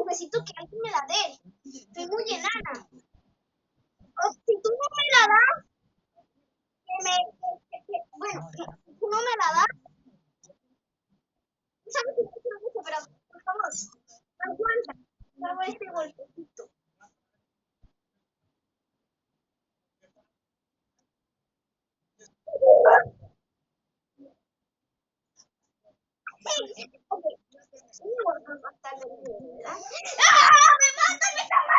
necesito que alguien me la dé. Estoy muy enana. O si tú no me la das, bueno, si tú no me la das, sabes que te quiero mucho, pero por favor, aguanta. Hago este golpecito. Ok. ¡Ah! ¡Me matan! ¡Me están